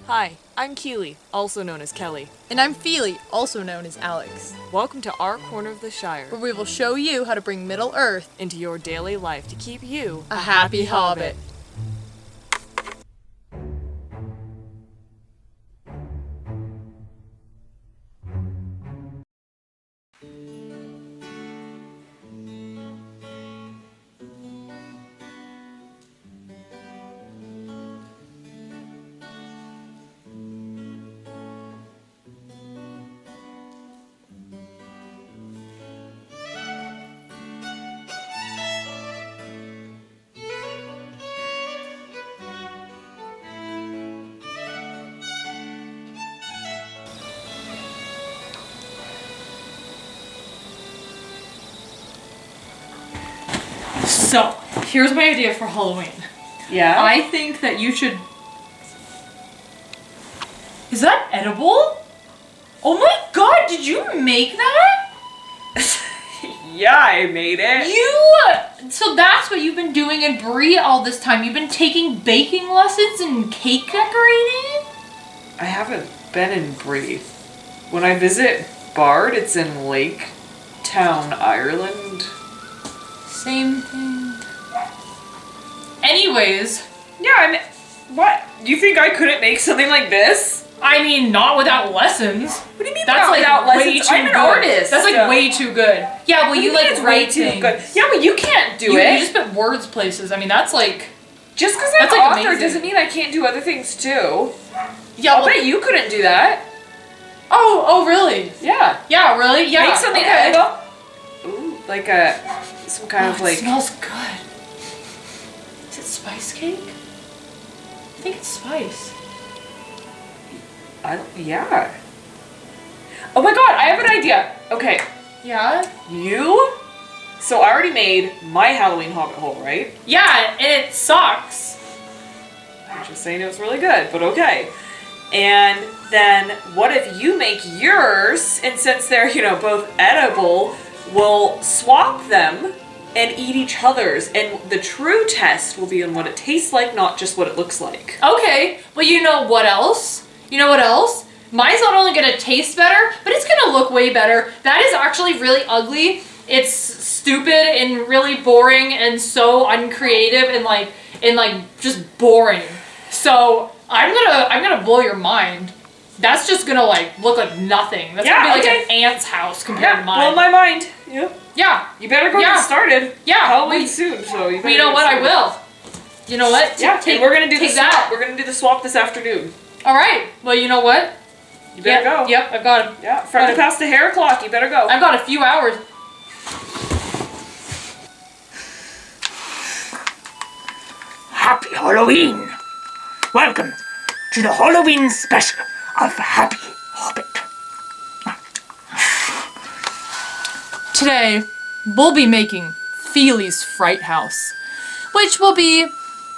Hi, I'm Kili, also known as Kelly. And I'm Fili, also known as Alex, Welcome to our corner of the Shire, where we will show you how to bring Middle-earth into your daily life to keep you a happy hobbit. So, here's my idea for Halloween. Yeah? I think that you should... Is that edible? Oh my god, did you make that? Yeah, I made it. So that's what you've been doing in Brie all this time. You've been taking baking lessons and cake decorating? I haven't been in Brie. When I visit Bard, it's in Lake Town, Ireland. Same thing. Anyways, Yeah, what? You think I couldn't make something like this? I mean, not without lessons. What do you mean That's not like without way lessons? too I'm an good. artist. That's like way too good. Yeah, well, What do you mean like it's way write too things. good? Yeah, but you can't do You it. just put words places. I mean, that's like... Just because I'm That's, an like, author amazing. doesn't mean I can't do other things too. Yeah, I'll well, bet you couldn't do that. oh, really? Yeah. Yeah, really? Yeah. Make something okay. edible. Ooh, like some kind of It like. smells good. Is it spice cake? I think it's spice. Yeah. Oh my god, I have an idea. Okay, Yeah? So I already made my Halloween Hobbit hole, right? Yeah, and it sucks. I'm just saying it was really good, but okay. And then what if you make yours, and since they're, both edible, we'll swap them and eat each other's. And the true test will be on what it tastes like, not just what it looks like. Okay, but you know what else? You know what else? Mine's not only gonna taste better, but it's gonna look way better. That is actually really ugly. It's stupid and really boring and so uncreative and like just boring. So I'm gonna blow your mind. That's just gonna like look like nothing. That's gonna be like an ant's house compared to mine. Blow my mind. Yep. Yeah. You better go get started. Yeah. Halloween soon, so you better. But you know get what? I started. will. You know what? Yeah, and we're gonna do the take swap. that. We're gonna do the swap this afternoon. All right. Well, you know what? You better go. Yep. I've got. Yeah, front to past the hair clock. You better go. I've got a few hours. Happy Halloween! Welcome to the Halloween special of Happy Hobbit. Today, we'll be making Fili's Fright House, which will be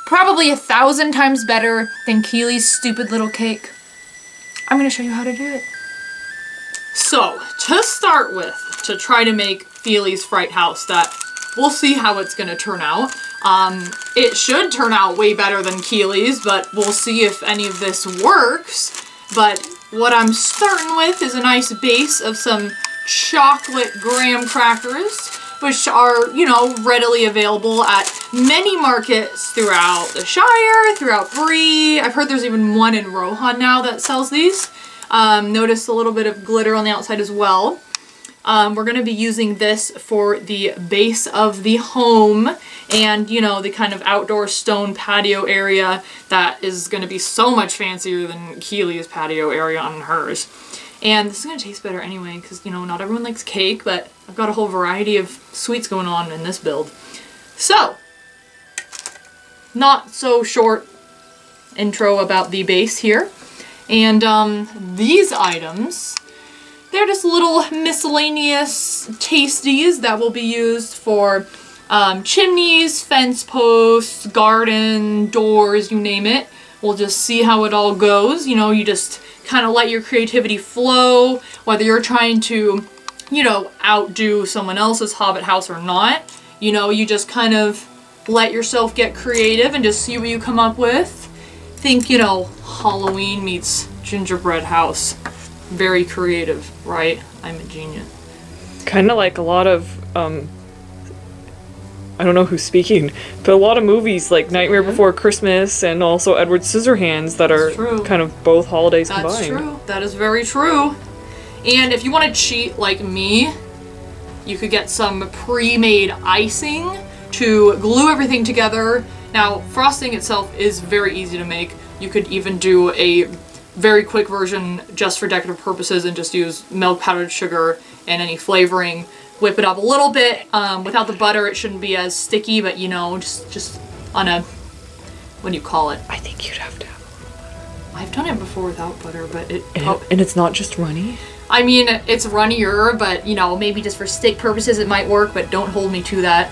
probably 1,000 times better than Kili's stupid little cake. I'm gonna show you how to do it. So, to start with, to try to make Fili's Fright House, that we'll see how it's gonna turn out. It should turn out way better than Kili's, but we'll see if any of this works. But what I'm starting with is a nice base of some chocolate graham crackers, which are, readily available at many markets throughout the Shire, throughout Brie. I've heard there's even one in Rohan now that sells these. Notice a little bit of glitter on the outside as well. We're going to be using this for the base of the home and, the kind of outdoor stone patio area that is going to be so much fancier than Kili's patio area on hers. And this is going to taste better anyway because, not everyone likes cake, but I've got a whole variety of sweets going on in this build. So, not so short intro about the base here. And these items, they're just little miscellaneous tasties that will be used for chimneys, fence posts, garden, doors, you name it. We'll just see how it all goes. You just kind of let your creativity flow, whether you're trying to, outdo someone else's Hobbit house or not. You just kind of let yourself get creative and just see what you come up with. think, you know, Halloween meets gingerbread house. Very creative, right? I'm a genius. Kind of like a lot of, I don't know who's speaking, but a lot of movies like Nightmare Before Christmas and also Edward Scissorhands that are kind of both holidays combined. That's true. That is very true. And if you want to cheat like me, you could get some pre-made icing to glue everything together. Now, frosting itself is very easy to make. You could even do a very quick version just for decorative purposes and just use milk, powdered sugar, and any flavoring. Whip it up a little bit. Without the butter, it shouldn't be as sticky, but you know, just on a, what do you call it? I think you'd have to have. I've done it before without butter, but And it's not just runny? I mean, it's runnier, but you know, maybe just for stick purposes it might work, but don't hold me to that.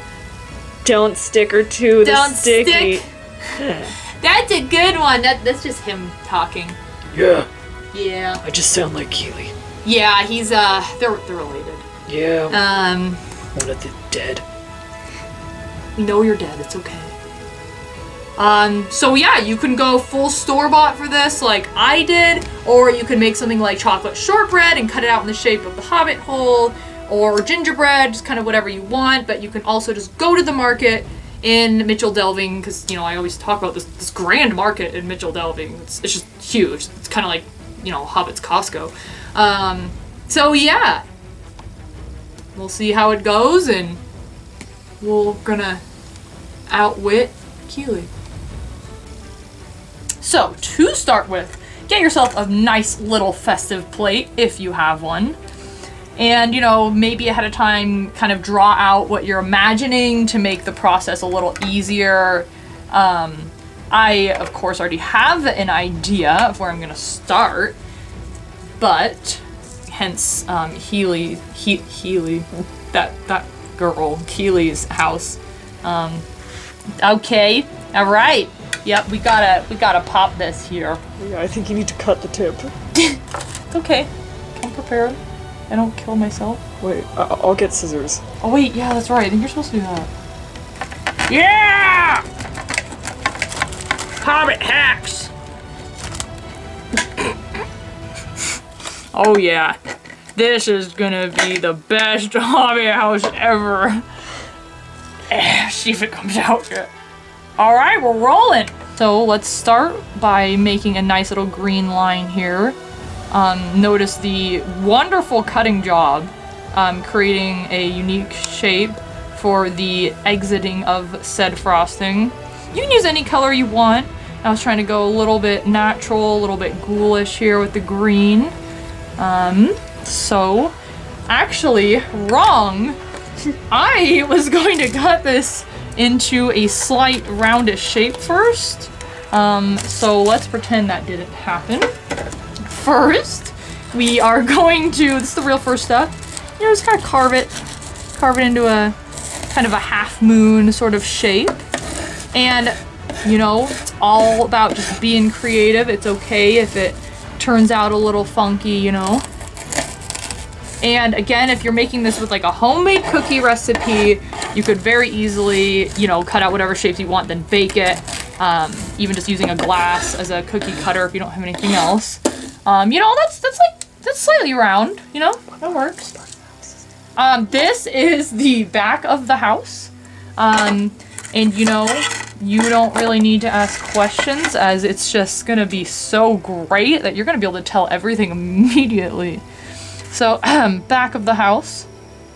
Don't stick her to the Don't sticky. stick. That's a good one. That's just him talking. Yeah, Yeah. I just sound like Kili. Yeah, he's they're related. Yeah. One of the dead. We know you're dead, it's okay. So yeah, you can go full store-bought for this like I did, or you can make something like chocolate shortbread and cut it out in the shape of the Hobbit hole, or gingerbread, just kind of whatever you want, but you can also just go to the market in Mitchell Delving, because, you know, I always talk about this grand market in Mitchell Delving. It's just huge. It's kind of like, you know, Hobbit's Costco. So yeah. We'll see how it goes, and we're gonna outwit Kili. So, to start with, get yourself a nice little festive plate, if you have one. And, you know, maybe ahead of time, kind of draw out what you're imagining to make the process a little easier. I, of course, already have an idea of where I'm gonna start, but hence Healy, that girl, Keely's house. Okay, all right. Yep, we gotta pop this here. Yeah, I think you need to cut the tip. It's okay. I'm prepared. I don't kill myself. Wait, I'll get scissors. Oh wait, yeah, that's right. I think you're supposed to do that. Yeah! Hobbit hacks! Oh yeah, this is gonna be the best hobby house ever. See if it comes out yet. All right, we're rolling. So let's start by making a nice little green line here. Notice the wonderful cutting job, creating a unique shape for the exiting of said frosting. You can use any color you want. I was trying to go a little bit natural, a little bit ghoulish here with the green. So, actually, wrong. I was going to cut this into a slight roundish shape first. So let's pretend that didn't happen. First, we are going to, this is the real first step, you know, just kind of carve it into a kind of a half moon sort of shape. And, you know, it's all about just being creative. It's okay if it turns out a little funky, you know. And again, if you're making this with like a homemade cookie recipe, you could very easily, you know, cut out whatever shapes you want, then bake it. Even just using a glass as a cookie cutter if you don't have anything else. You know, that's slightly round, you know, that works. This is the back of the house. And you know, you don't really need to ask questions, as it's just gonna be so great that you're gonna be able to tell everything immediately. So, back of the house,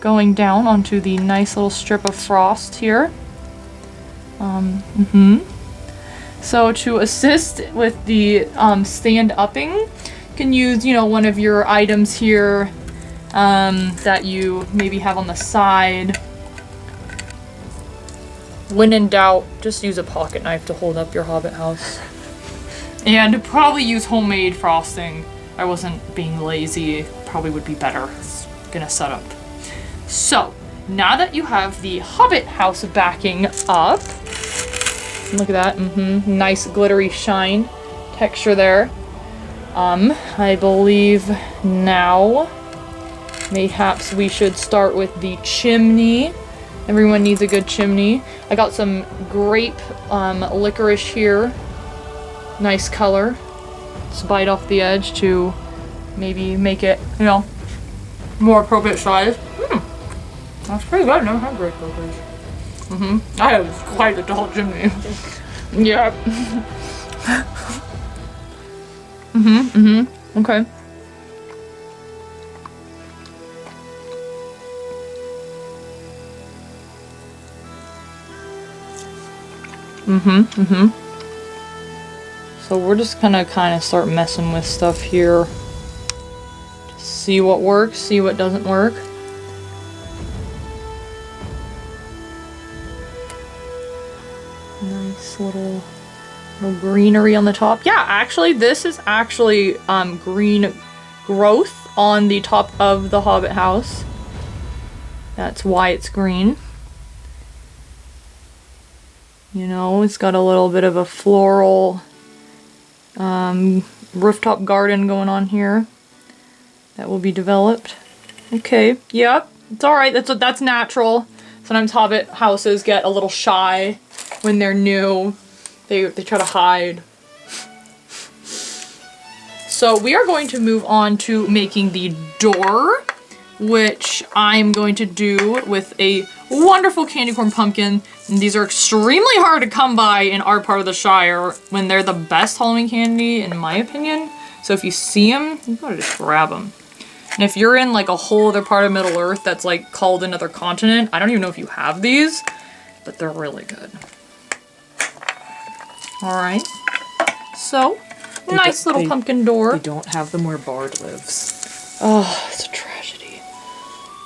going down onto the nice little strip of frost here. So to assist with the stand-upping, you can use, you know, one of your items here that you maybe have on the side. When in doubt, just use a pocket knife to hold up your Hobbit house. And probably use homemade frosting. I wasn't being lazy, probably would be better. Gonna set up. So, now that you have the Hobbit house backing up, look at that, nice glittery shine texture there. I believe now, mayhaps we should start with the chimney. Everyone needs a good chimney. I got some grape licorice here. Nice color. Just bite off the edge to maybe make it, you know, more appropriate size. That's pretty good. Never had great burgers. I have quite a tall chimney. Yeah. Okay. So we're just gonna kind of start messing with stuff here. Just see what works, see what doesn't work. Nice little greenery on the top. Yeah, actually, this is actually green growth on the top of the Hobbit house. That's why it's green. You know, it's got a little bit of a floral rooftop garden going on here that will be developed. Okay, yep, it's alright, that's natural. Sometimes Hobbit houses get a little shy when they're new. They try to hide. So we are going to move on to making the door, which I'm going to do with a wonderful candy corn pumpkin. And these are extremely hard to come by in our part of the Shire when they're the best Halloween candy, in my opinion. So if you see them, you gotta just grab them. And if you're in like a whole other part of Middle Earth that's like called another continent, I don't even know if you have these, but they're really good. Alright. So, nice little pumpkin door. They don't have them where Bard lives. Oh, it's a tragedy.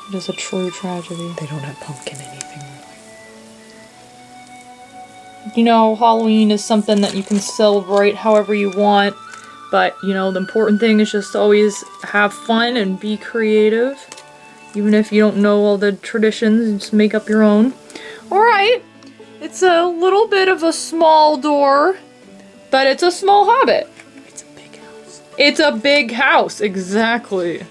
It is a true tragedy. They don't have pumpkin anything. You know, Halloween is something that you can celebrate however you want, but, you know, the important thing is just always have fun and be creative. Even if you don't know all the traditions, just make up your own. Alright, it's a little bit of a small door, but it's a small Hobbit. It's a big house. It's a big house, exactly.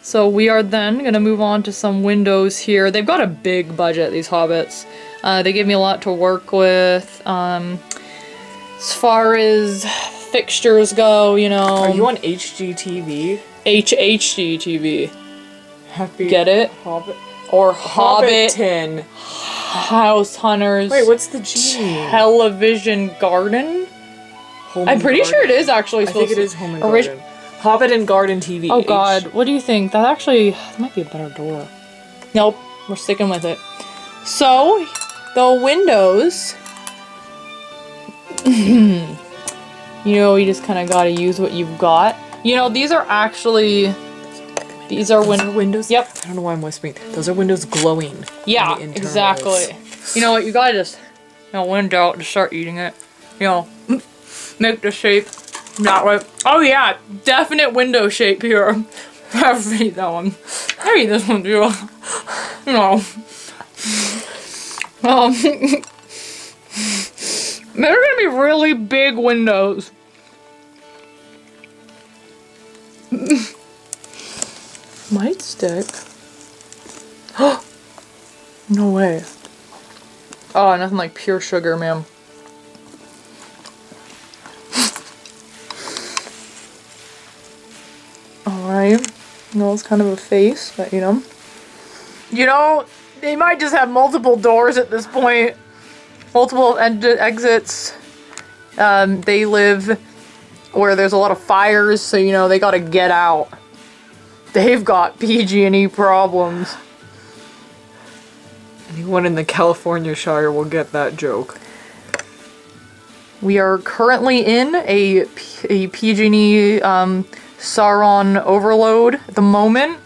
So we are then gonna move on to some windows here. They've got a big budget, these Hobbits. They gave me a lot to work with. As far as fixtures go, you know. Are you on HGTV? HHGTV. Happy. Get it? Hobbit. Or Hobbit. Hobbiton. House Hunters. Wait, what's the G? Television Garden? Home I'm and pretty Garden. sure it is actually I supposed think it to is Home and Garden. Hobbit and Garden TV. Oh god, what do you think? That might be a better door. Nope, we're sticking with it. So, the windows, you know, you just kind of gotta use what you've got. You know, these are windows. Yep. I don't know why I'm whispering. Those are windows glowing. Yeah, on the internals. exactly. You know what, you gotta just, you know, window out to start eating it. You know, make the shape that way. Oh yeah, definite window shape here. I have to eat that one. I eat this one too. You know. They're gonna be really big windows. Might stick. No way. Oh, nothing like pure sugar, man. Alright. No, it's kind of a face, but you know. You know, they might just have multiple doors at this point. Multiple exits. They live where there's a lot of fires, so you know, they gotta get out. They've got PG&E problems. Anyone in the California Shire will get that joke. We are currently in a PG&E Sauron overload at the moment.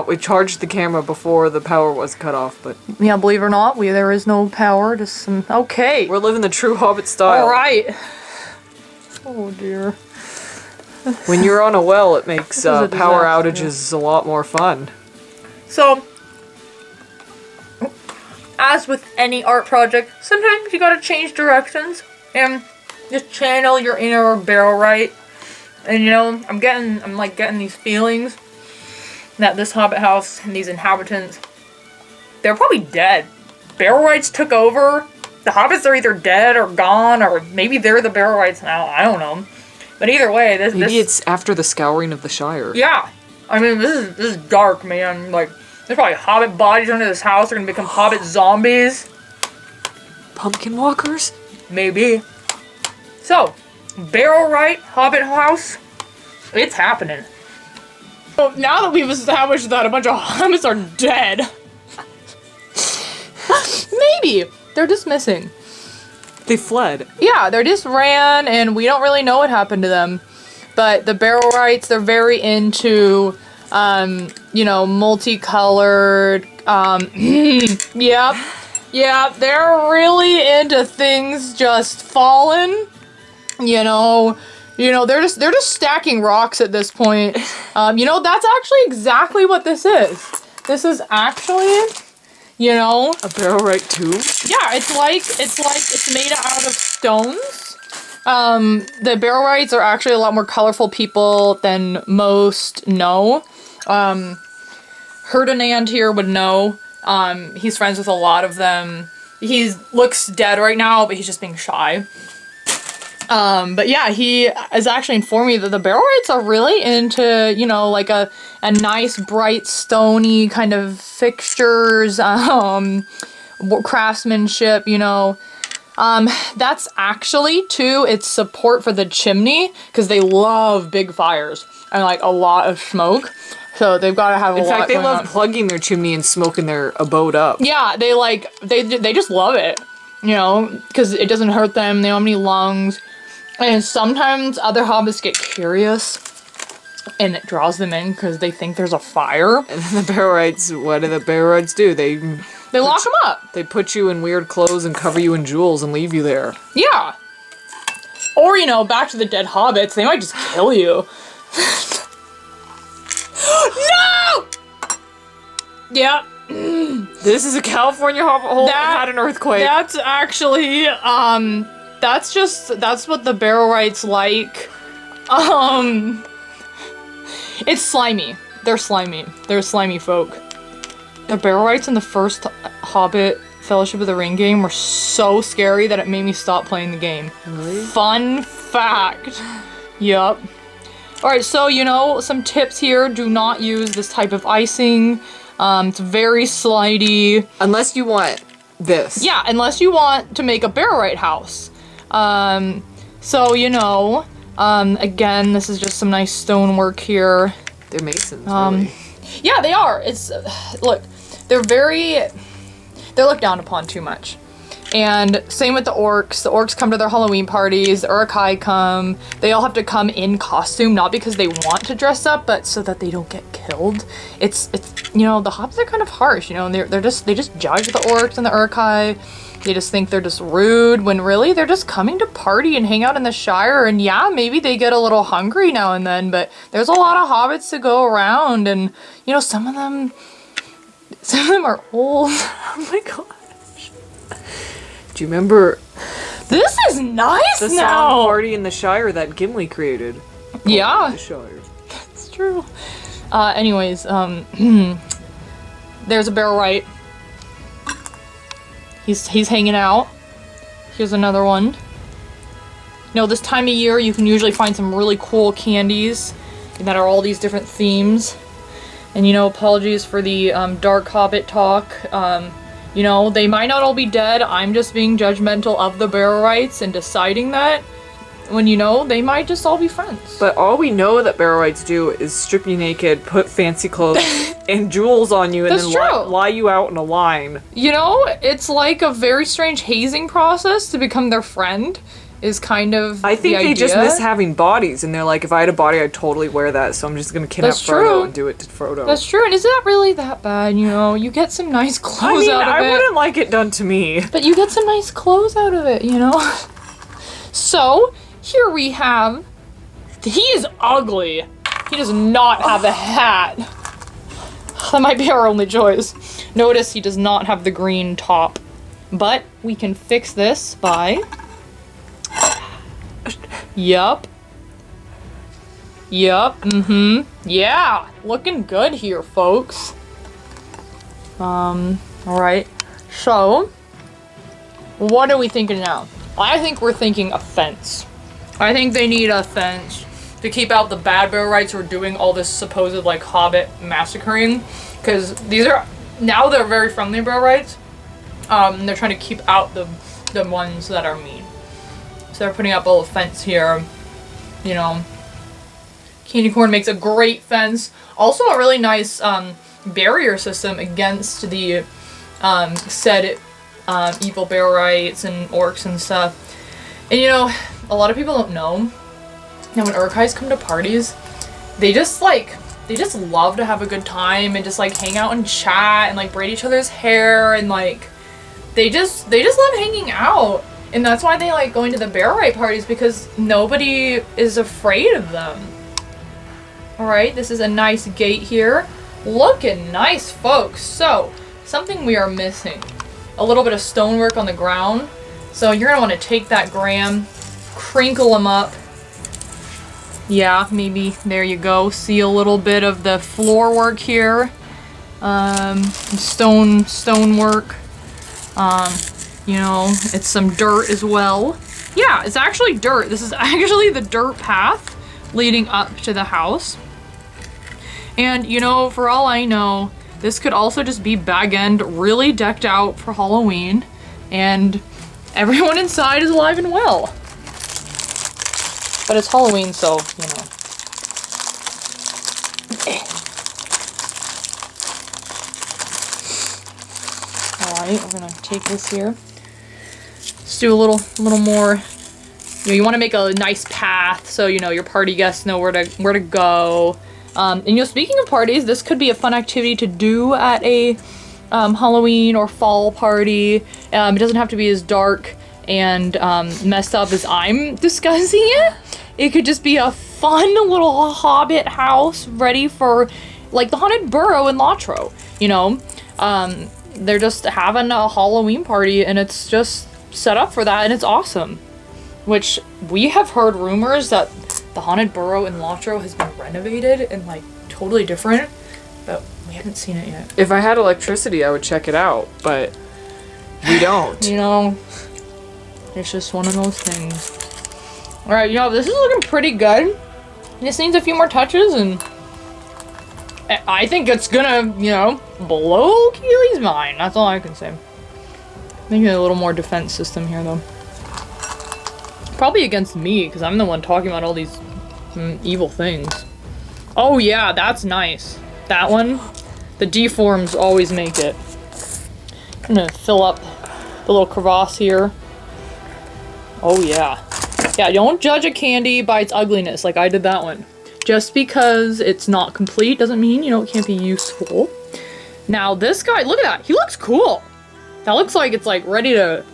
We charged the camera before the power was cut off, but... Yeah, believe it or not, there is no power, just some... Okay. We're living the true Hobbit style. Alright. Oh dear. When you're on a well, it makes This is a power disaster. outages a lot more fun. So, as with any art project, sometimes you gotta change directions and just channel your inner barrel right. And you know, I'm getting these feelings that this Hobbit house and these inhabitants, they're probably dead. Barrel rights took over the hobbits are either dead or gone, or maybe they're the Barrow-wights now. I don't know. But either way, Maybe it's after the scouring of the Shire. Yeah. I mean, this is dark, man. Like, there's probably hobbit bodies under this house. They're gonna become hobbit zombies. Pumpkin walkers? Maybe. So, Barrow-wight Hobbit house, it's happening. So now that we've established that a bunch of hobbits are dead, maybe they're just missing. They fled. Yeah, they just ran, and we don't really know what happened to them. But the Barrow-wights, they're very into, you know, multicolored, yep. Yeah, they're really into things just falling. You know, they're just stacking rocks at this point. You know, that's actually exactly what this is. This is actually, you know, A Barrow-wight tomb? yeah, it's made out of stones. The Barrow-wights are actually a lot more colorful people than most know. Ferdinand here would know. He's friends with a lot of them. He looks dead right now, but he's just being shy. But yeah, he is actually informed me that the Barrow-wights are really into, you know, like a nice, bright, stony kind of fixtures, craftsmanship, you know. That's actually, too, it's support for the chimney, because they love big fires and, like, a lot of smoke. So they've got to have a lot In fact, they going love on. plugging their chimney and smoking their abode up. Yeah, they just love it, you know, because it doesn't hurt them. They don't have any lungs. And sometimes other hobbits get curious, and it draws them in because they think there's a fire. And then the Barrow-wights, what do the Barrow-wights do? They lock them up. They put you in weird clothes and cover you in jewels and leave you there. Yeah. Or, you know, back to the dead hobbits, they might just kill you. No! Yeah. This is a California hobbit hole that had an earthquake. That's actually, that's what the Barrow-wights like. It's slimy. They're slimy. They're slimy folk. The Barrow-wights in the first Hobbit Fellowship of the Ring game were so scary that it made me stop playing the game. Really? Fun fact. Yup. Alright, so, you know, some tips here. Do not use this type of icing. It's very slidey. Unless you want this. Yeah, unless you want to make a Barrow-wight house. So, you know, again, this is just some nice stonework here. They're masons, really. Yeah, they are. It's, look, they're looked down upon too much. And same with the orcs. The orcs come to their Halloween parties, the Uruk-hai come. They all have to come in costume, not because they want to dress up, but so that they don't get killed. It's you know, the hobbits are kind of harsh, you know, and they just judge the orcs and the Uruk-hai. They just think they're just rude, when really they're just coming to party and hang out in the Shire. And yeah, maybe they get a little hungry now and then, but there's a lot of hobbits to go around, and you know, some of them are old. Oh my god. Do you remember This is nice the now. song Party in the Shire that Gimli created? Yeah, The Shire. it's true. Anyways, there's a Barrow-wight. He's hanging out. Here's another one. You know, this time of year, you can usually find some really cool candies that are all these different themes. And, you know, apologies for the dark Hobbit talk. You know, they might not all be dead. I'm just being judgmental of the Barrow-wights and deciding that when, you know, they might just all be friends. But all we know that Barrow-wights do is strip you naked, put fancy clothes and jewels on you, and That's then true. lie you out in a line. You know, it's like a very strange hazing process to become their friend. Is kind of I think the they just idea. miss having bodies, and they're like, if I had a body, I'd totally wear that, so I'm just gonna kidnap That's Frodo true. and do it to Frodo. That's true, and is that really that bad? You know, you get some nice I clothes mean, out of I it. wouldn't like it done to me. But you get some nice clothes out of it, you know? So, here we have... He is ugly. He does not have a hat. That might be our only choice. Notice he does not have the green top. But we can fix this by... Yup. Yeah, looking good here, folks. Alright. So, What are we thinking now? I think we're thinking a fence. I think they need a fence to keep out the bad bear rights who are doing all this supposed like Hobbit massacring. Because these are, now they're very friendly bear rights. They're trying to keep out the ones that are mean. So they're putting up a little fence here. You know, candy corn makes a great fence. Also a really nice barrier system against the said evil bear rights and orcs and stuff. And you know, a lot of people don't know that when Urkhais come to parties, they just love to have a good time and just like hang out and chat and like braid each other's hair and like they just love hanging out. And that's why they like going to the bear right parties, because nobody is afraid of them. Alright, this is a nice gate here. Looking nice, folks. So, something we are missing. A little bit of stonework on the ground. So you're going to want to take that Graham, crinkle them up. Yeah, maybe, there you go. See a little bit of the floor work here. Stonework. You know, it's some dirt as well. Yeah, it's actually dirt. This is actually the dirt path leading up to the house. And, you know, for all I know, this could also just be Bag End really decked out for Halloween. And everyone inside is alive and well. But it's Halloween, so, you know. Alright, we're gonna take this here. Let's do a little more. You know, you want to make a nice path so you know your party guests know where to go. And you know, speaking of parties, this could be a fun activity to do at a Halloween or fall party. It doesn't have to be as dark and messed up as I'm discussing it. It could just be a fun little Hobbit house ready for like the Haunted Burrow in Lotro. You know, they're just having a Halloween party and it's just set up for that and it's awesome. Which we have heard rumors that the Haunted Burrow in Lotro has been renovated and like totally different, but we haven't seen it yet. If I had electricity, I would check it out, but we don't. You know, it's just one of those things. Alright, you know, this is looking pretty good. This needs a few more touches and I think it's gonna, you know, blow Kili's mind. That's all I can say. Maybe a little more defense system here though. Probably against me, because I'm the one talking about all these evil things. Oh yeah, that's nice. That one, the deforms always make it. I'm gonna fill up the little crevasse here. Oh yeah. Yeah, don't judge a candy by its ugliness like I did that one. Just because it's not complete doesn't mean, you know, it can't be useful. Now this guy, look at that. He looks cool. That looks like it's like ready to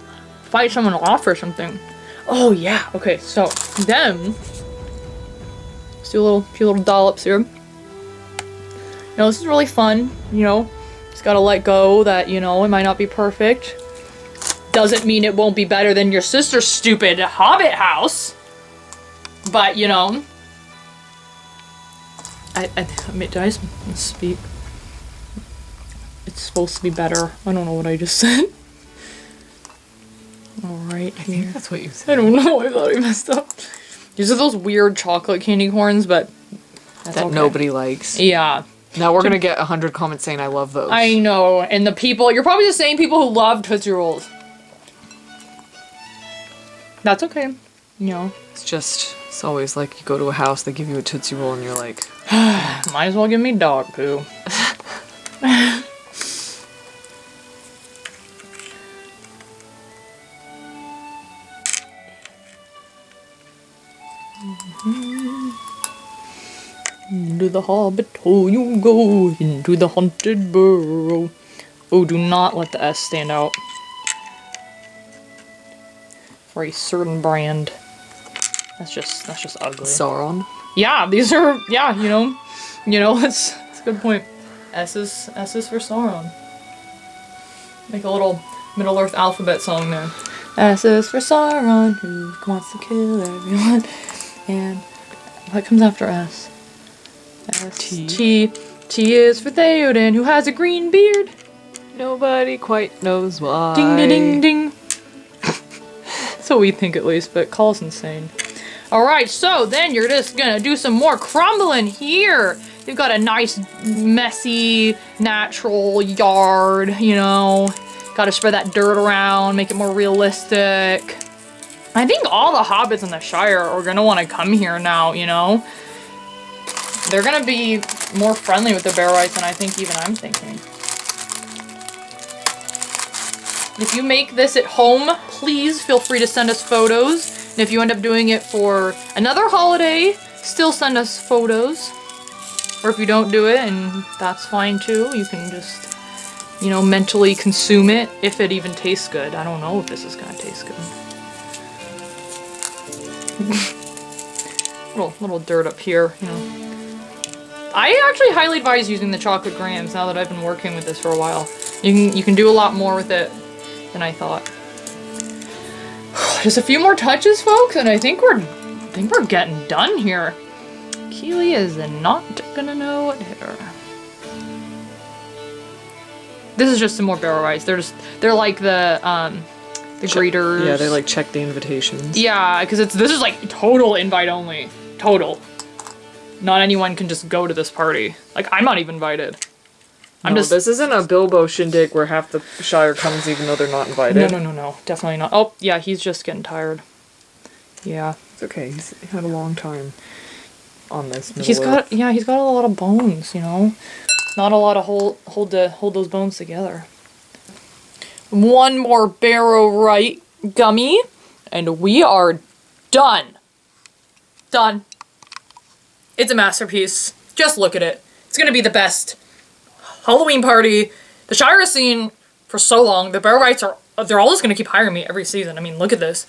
fight someone off or something. Oh yeah, okay, so then let's do a few little dollops here. You know, this is really fun, you know. Just gotta let go that, you know, it might not be perfect. Doesn't mean it won't be better than your sister's stupid Hobbit house. But, you know, did I speak? It's supposed to be better. I don't know what I just said. Alright, I think that's what you said. I don't know, I thought I messed up. These are those weird chocolate candy corns, but that okay. Nobody likes. Yeah. Now we're gonna get 100 comments saying I love those. I know, and the people, you're probably the same people who love Tootsie Rolls. That's okay, you know. It's always like you go to a house, they give you a Tootsie Roll and you're like... Might as well give me dog poo. Into the Hobbit hole you go, into the Haunted Burrow. Oh, do not let the S stand out. For a certain brand. That's just ugly. Sauron? Yeah, these are, yeah, you know, that's a good point. S is for Sauron. Make a little Middle-earth alphabet song there. S is for Sauron, who wants to kill everyone. And what comes after S? T. T is for Theoden, who has a green beard. Nobody quite knows why. Ding ding ding ding. That's what we think at least, but Call's insane. Alright, so then you're just gonna do some more crumbling here. You've got a nice, messy, natural yard, you know. Gotta spread that dirt around, make it more realistic. I think all the hobbits in the Shire are gonna want to come here now, you know. They're gonna be more friendly with the bear rights than I think even I'm thinking. If you make this at home, please feel free to send us photos. And if you end up doing it for another holiday, still send us photos. Or if you don't do it, and that's fine too, you can just, you know, mentally consume it if it even tastes good. I don't know if this is gonna taste good. little dirt up here, you know. I actually highly advise using the chocolate grahams now that I've been working with this for a while. You can do a lot more with it than I thought. Just a few more touches, folks, and I think we're getting done here. Kili is not gonna know what hit her. This is just some more barrel rice. They're like the greeters. Yeah, they like check the invitations. Yeah, because this is like total invite only. Total. Not anyone can just go to this party. Like, I'm not even invited. This isn't a Bilbo shindig where half the Shire comes even though they're not invited. No. Definitely not. Oh, yeah, he's just getting tired. Yeah. It's okay. He's had a long time on this. He's got a lot of bones, you know? Not a lot of hold those bones together. One more Barrow Right gummy, and we are done. Done. It's a masterpiece. Just look at it. It's gonna be the best Halloween party the Shire has seen for so long. The Barrow Rights they're always gonna keep hiring me every season. I mean, look at this.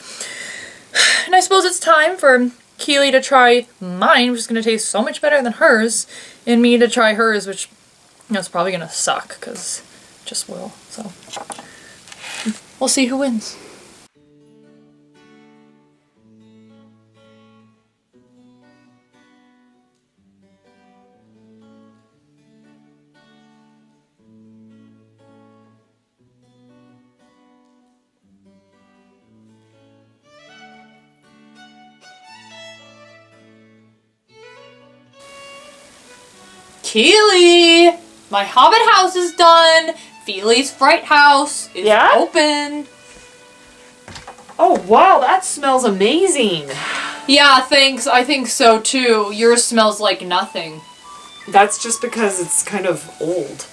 And I suppose it's time for Kili to try mine, which is gonna taste so much better than hers, and me to try hers, which, you know, it's probably gonna suck, because it just will. So we'll see who wins. Kili! My Hobbit house is done. Fili's Fright house is open. Oh wow, that smells amazing. Yeah, thanks. I think so too. Yours smells like nothing. That's just because it's kind of old.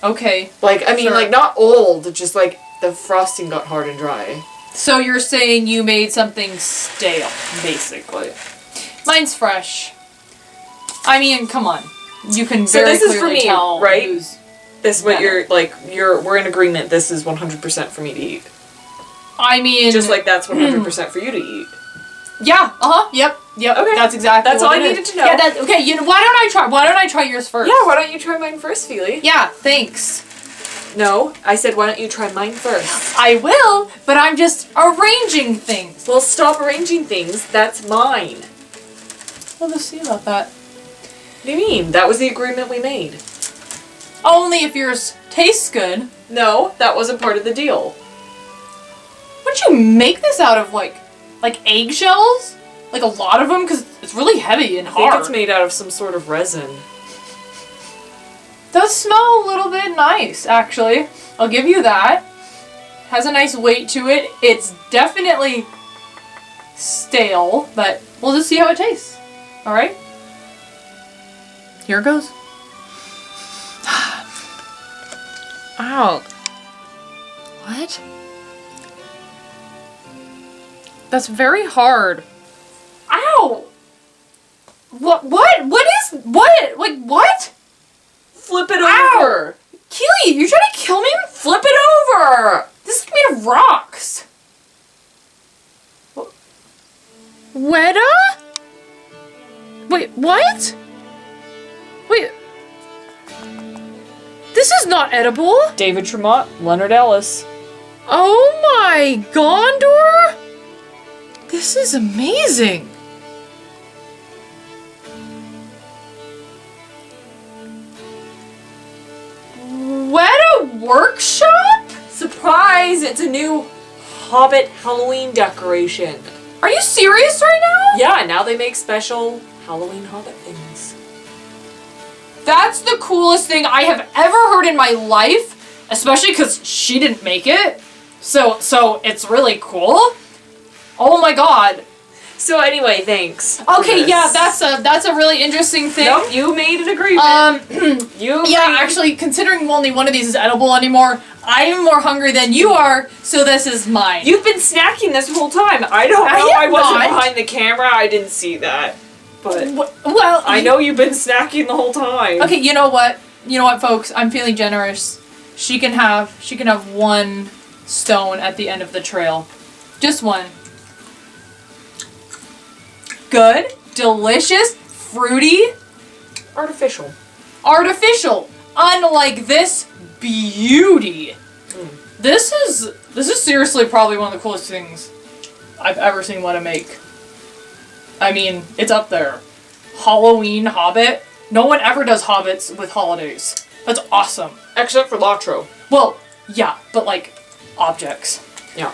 Okay. Like, I mean, sure. like, not old, just like the frosting got hard and dry. So you're saying you made something stale, basically. Mine's fresh. I mean, come on. You can very clearly tell, right? Who's this is what we're in agreement. This is 100% for me to eat. I mean, just like that's 100% for you to eat. Yeah. Yep. Okay. That's exactly. That's all I needed to know. Yeah. That's okay. You know, why don't I try yours first? Yeah. Why don't you try mine first, Fili? Yeah. Thanks. No, I said why don't you try mine first? I will, but I'm just arranging things. Well, stop arranging things. That's mine. We'll just see about that. What do you mean? That was the agreement we made. Only if yours tastes good. No, that wasn't part of the deal. What'd you make this out of, like eggshells? Like a lot of them? Because it's really heavy and hard. I think it's made out of some sort of resin. Does smell a little bit nice, actually. I'll give you that. Has a nice weight to it. It's definitely stale, but we'll just see how it tastes. Alright? Here it goes. Ow. What? That's very hard. Ow! What? Like, what? Flip it Ow! over! Kili, you trying to kill me? Flip it over! This is made of rocks. Weta? Wait, what? Wait. This is not edible. David Tremont, Leonard Ellis. Oh my Gondor? This is amazing. Weta Workshop? Surprise! It's a new Hobbit Halloween decoration. Are you serious right now? Yeah, now they make special Halloween Hobbit things. That's the coolest thing I have ever heard in my life, especially because she didn't make it. So it's really cool. Oh my god. So anyway, thanks. Okay, yeah, that's a really interesting thing. Nope, you made an agreement. Yeah, actually, considering only one of these is edible anymore, I am more hungry than you are, so this is mine. You've been snacking this whole time. I don't know. I wasn't behind the camera. I didn't see that. But well, I know you've been snacking the whole time. Okay, you know what? You know what, folks? I'm feeling generous. She can have one stone at the end of the trail. Just one. Good, delicious, fruity, Artificial. artificial. Unlike this beauty. This is seriously probably one of the coolest things I've ever seen Weta make. I mean, it's up there. Halloween Hobbit. No one ever does Hobbits with holidays. That's awesome. Except for Lotro. Well, yeah, but like objects. Yeah.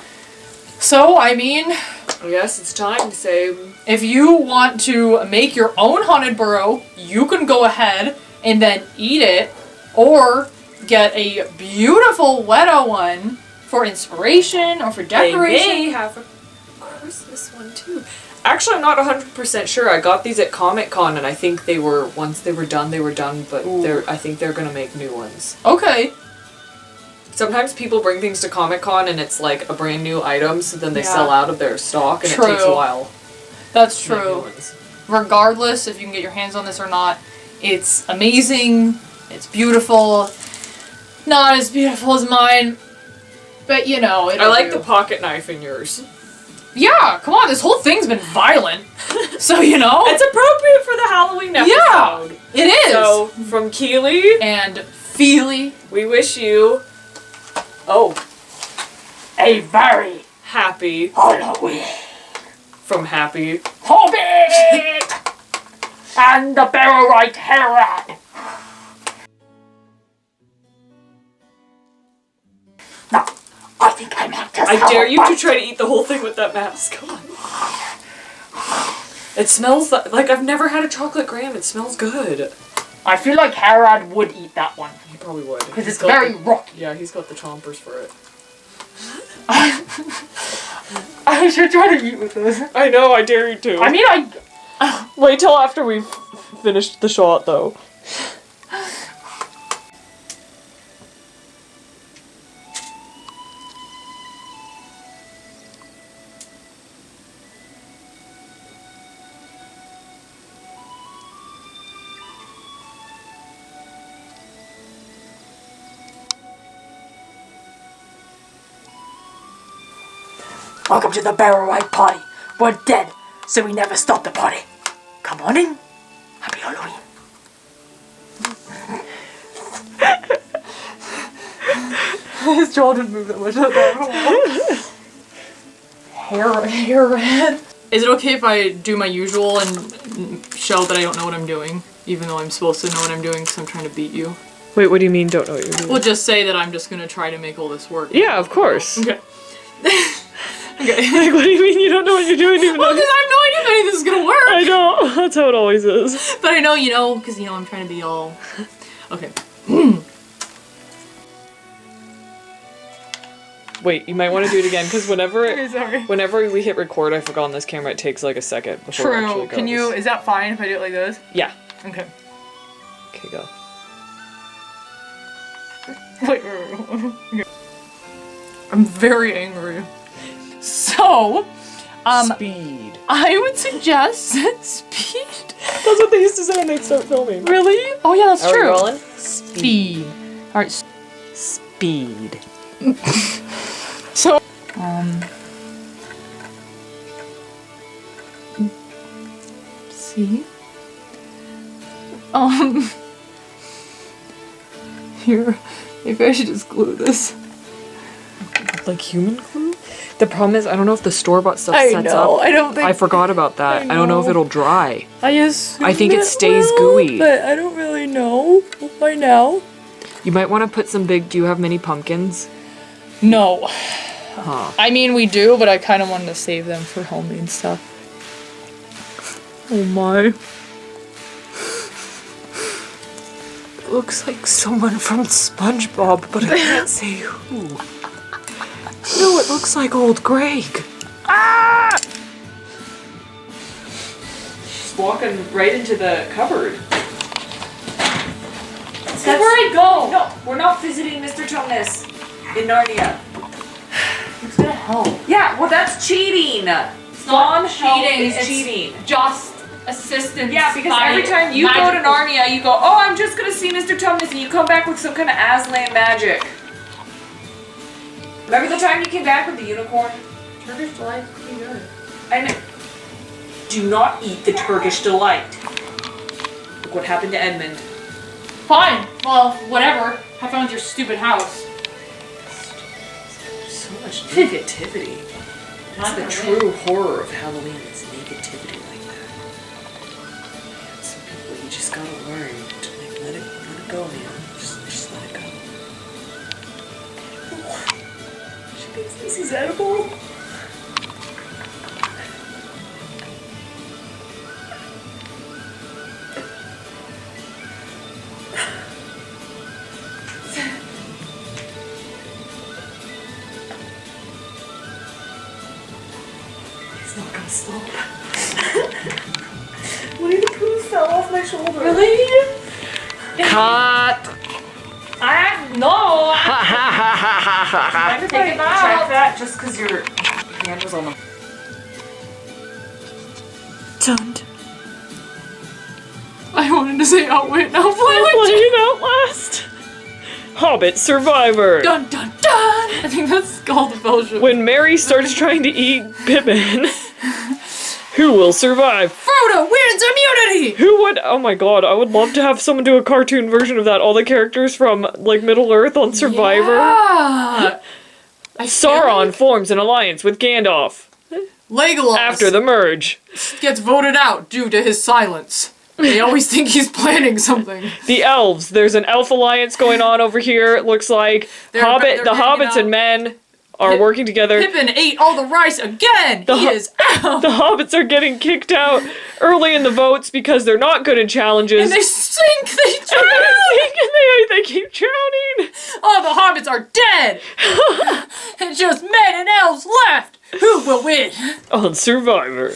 So, I mean, I guess it's time to say... if you want to make your own haunted burrow, you can go ahead and then eat it, or get a beautiful Weta one for inspiration or for decoration. They may have a Christmas one too. Actually, I'm not 100% sure. I got these at Comic-Con, and I think they were, once they were done, but I think they're gonna make new ones. Okay. Sometimes people bring things to Comic-Con and it's like a brand new item, so then they sell out of their stock, and it takes a while. That's to make new true. ones. Regardless if you can get your hands on this or not, it's amazing, it's beautiful, not as beautiful as mine, but you know, I like the pocket knife in yours. Yeah, come on, this whole thing's been violent, so you know. It's appropriate for the Halloween episode. Yeah, it is. So, from Kili and Fili, we wish you, A very happy, Halloween. from Happy. Hobbit! And the Barrel-Right Herod. Now, I think I might just I dare you to try to eat the whole thing with that mask on. It smells like I've never had a chocolate graham. It smells good. I feel like Herod would eat that one. He probably would. Because it's very rocky. Yeah, he's got the chompers for it. I should try to eat with this. I know, I dare you to. I mean, Wait till after we've finished the shot, though. Welcome to the Barrel-Right Party. We're dead, so we never stop the party. Come on in. Happy Halloween. his jaw didn't move that much. Hair. Is it okay if I do my usual and show that I don't know what I'm doing, even though I'm supposed to know what I'm doing because I'm trying to beat you? Wait, what do you mean don't know what you're doing? We'll just say that I'm just gonna try to make all this work. Yeah, of course. Okay. Okay. Like, what do you mean you don't know what you're doing even Well, because I have no idea if any of this is gonna work. I know. That's how it always is. But I know you know, because you know I'm trying to be all... Okay. Wait, you might want to do it again, because Sorry. whenever we hit record, I forgot on this camera, it takes like a second before it actually goes. Can you... Is that fine if I do it like this? Yeah. Okay. Okay, go. Wait. Okay. I'm very angry. So, Speed. I would suggest speed. That's what they used to say when they'd start filming. Really? Oh yeah, that's Are we true. rolling? Speed. All right. Speed. So, see? Here, maybe I should just glue this. Like human glue? The problem is, I don't know if the store-bought stuff sets up. I don't think... I forgot about that. I don't know if it'll dry. I assume I think it stays will, gooey. but I don't really know by now. You might want to put some big... Do you have many pumpkins? No. I mean, we do, but I kind of wanted to save them for homemade stuff. Oh my. Looks like someone from SpongeBob, but I can't say who. No, it looks like old Greg. She's walking right into the cupboard. That's where I go! No, we're not visiting Mr. Tumnus in Narnia. Who's gonna help? Yeah, well that's cheating. Not cheating, is it's cheating. just assistance. Yeah, because by every time you go to magical- Narnia, you go, oh, I'm just gonna see Mr. Tumnus, and you come back with some kind of Aslan magic. Remember the time you came back with the unicorn? Turkish delight, pretty good. I know. Do not eat the Turkish delight. Look what happened to Edmund. Fine. Well, whatever. Have fun with your stupid house. So much negativity. That's the true horror of Halloween, is negativity like that. Man, some people, you just gotta learn to like let it go, man. Just let it go. She thinks this is edible. It's not gonna stop. Winnie the Pooh fell off my shoulder. Really? Cut! No! Mind if I Take it out. check that just because your hand was on the... Don't I wanted to say outwit, now play like play Outlast. Hobbit Survivor. dun dun dun! I think that's called the fellowship. When Mary starts trying to eat Pippin, who will survive? Frodo wins immunity! Who would? Oh my god, I would love to have someone do a cartoon version of that. All the characters from like Middle Earth on Survivor. Yeah. I feel Sauron like forms an alliance with Gandalf Legolas after the merge. gets voted out due to his silence. They always think he's planning something. The elves. There's an elf alliance going on over here. It looks like They're the hanging hobbits out. and men are working together. Pippin ate all the rice again! He is out! The hobbits are getting kicked out early in the votes because they're not good in challenges. And they sink! They drown! And they keep drowning. All the hobbits are dead! It's just men and elves left! Who will win? On Survivor.